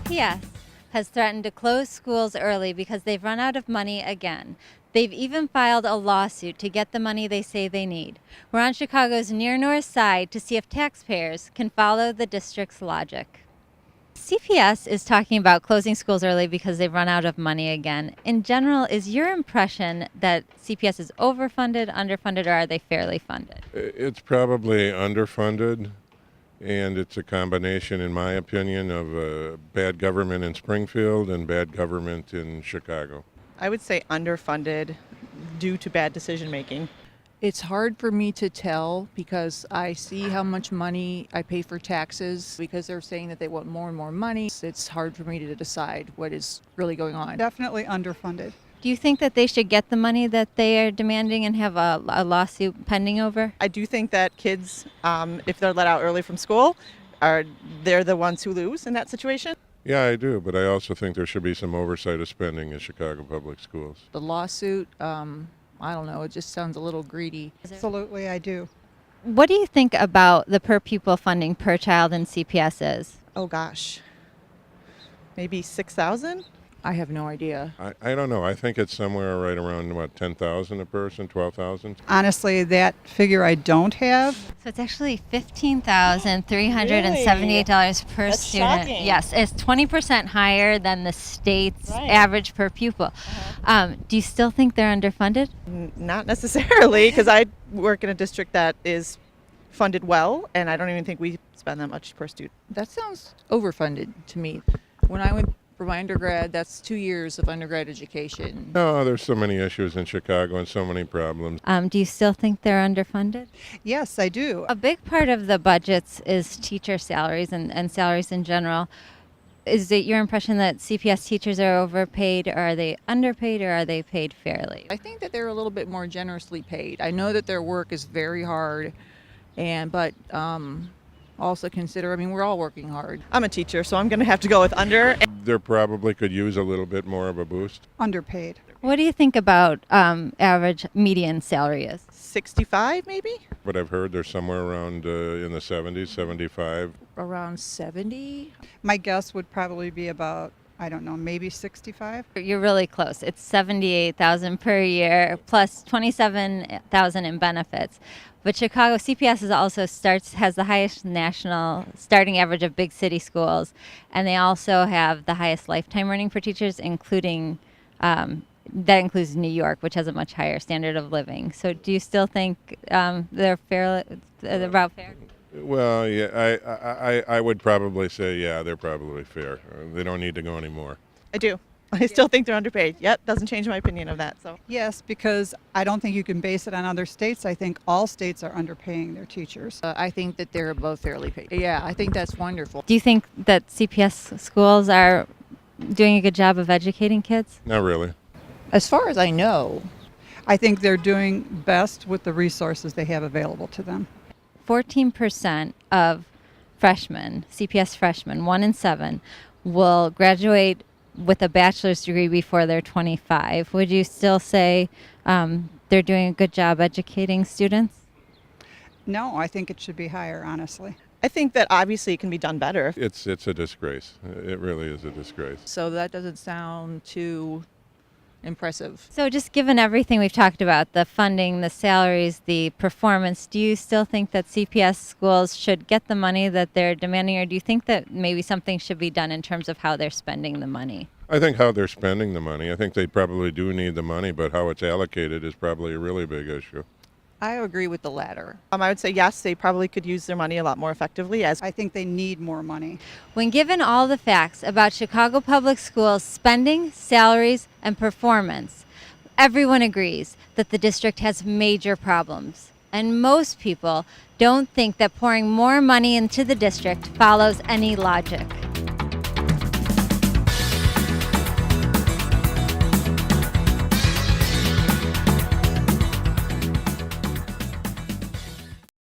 CPS has threatened to close schools early because they've run out of money again. They've even filed a lawsuit to get the money they say they need. We're on Chicago's near north side to see if taxpayers can follow the district's logic. CPS is talking about closing schools early because they've run out of money again. In general, is your impression that CPS is overfunded, underfunded, or are they fairly funded? It's probably underfunded, and it's a combination, in my opinion, of bad government in Springfield and bad government in Chicago. I would say underfunded due to bad decision making. It's hard for me to tell because I see how much money I pay for taxes because they're saying that they want more and more money. It's hard for me to decide what is really going on. Definitely underfunded. Do you think that they should get the money that they are demanding and have a lawsuit pending over? I do think that kids, if they're let out early from school, they're the ones who lose in that situation. Yeah, I do, but I also think there should be some oversight of spending in Chicago public schools. The lawsuit, I don't know, it just sounds a little greedy. Absolutely, I do. What do you think about the per pupil funding per child in CPS is? Oh gosh, maybe 6,000? I have no idea. I don't know. I think it's somewhere right around, 10,000 a person, 12,000? Honestly, that figure I don't have. So it's actually $15,378 per That's student. shocking. Yes, it's 20% higher than the state's average per pupil. Do you still think they're underfunded? Not necessarily, because I work in a district that is funded well, and I don't even think we spend that much per student. That sounds overfunded to me. When I went for my undergrad, that's 2 years of undergrad education. No, there's so many issues in Chicago and so many problems. Do you still think they're underfunded? Yes, I do. A big part of the budgets is teacher salaries and salaries in general. Is it your impression that CPS teachers are overpaid, or are they underpaid, or are they paid fairly? I think that they're a little bit more generously paid. I know that their work is very hard, but also consider, we're all working hard. I'm a teacher, so I'm going to have to go with under. There probably could use a little bit more of a boost. Underpaid. What do you think about average median salary is? 65 maybe? But I've heard they're somewhere around in the 70s, 75. Around 70? My guess would probably be about, I don't know, maybe 65. You're really close. It's $78,000 per year plus $27,000 in benefits. But Chicago CPS has the highest national starting average of big city schools, and they also have the highest lifetime earning for teachers, including that includes New York, which has a much higher standard of living. So, do you still think they're about fair? Well, yeah, I would probably say, yeah, they're probably fair. They don't need to go any more. I do. I still think they're underpaid. Yep, doesn't change my opinion of that. So Yes, because I don't think you can base it on other states. I think all states are underpaying their teachers. I think that they're above fairly paid. Yeah, I think that's wonderful. Do you think that CPS schools are doing a good job of educating kids? Not really. As far as I know, I think they're doing best with the resources they have available to them. 14% of freshmen, CPS freshmen, 1 in 7, will graduate with a bachelor's degree before they're 25. Would you still say they're doing a good job educating students? No, I think it should be higher, honestly. I think that obviously it can be done better. It's a disgrace. It really is a disgrace. so that doesn't sound too impressive. So just given everything we've talked about, the funding, the salaries, the performance, do you still think that CPS schools should get the money that they're demanding, or do you think that maybe something should be done in terms of how they're spending the money? I think how they're spending the money. I think they probably do need the money, but how it's allocated is probably a really big issue. I agree with the latter. I would say yes, they probably could use their money a lot more effectively. I think they need more money. When given all the facts about Chicago Public Schools spending, salaries, and performance, everyone agrees that the district has major problems. And most people don't think that pouring more money into the district follows any logic.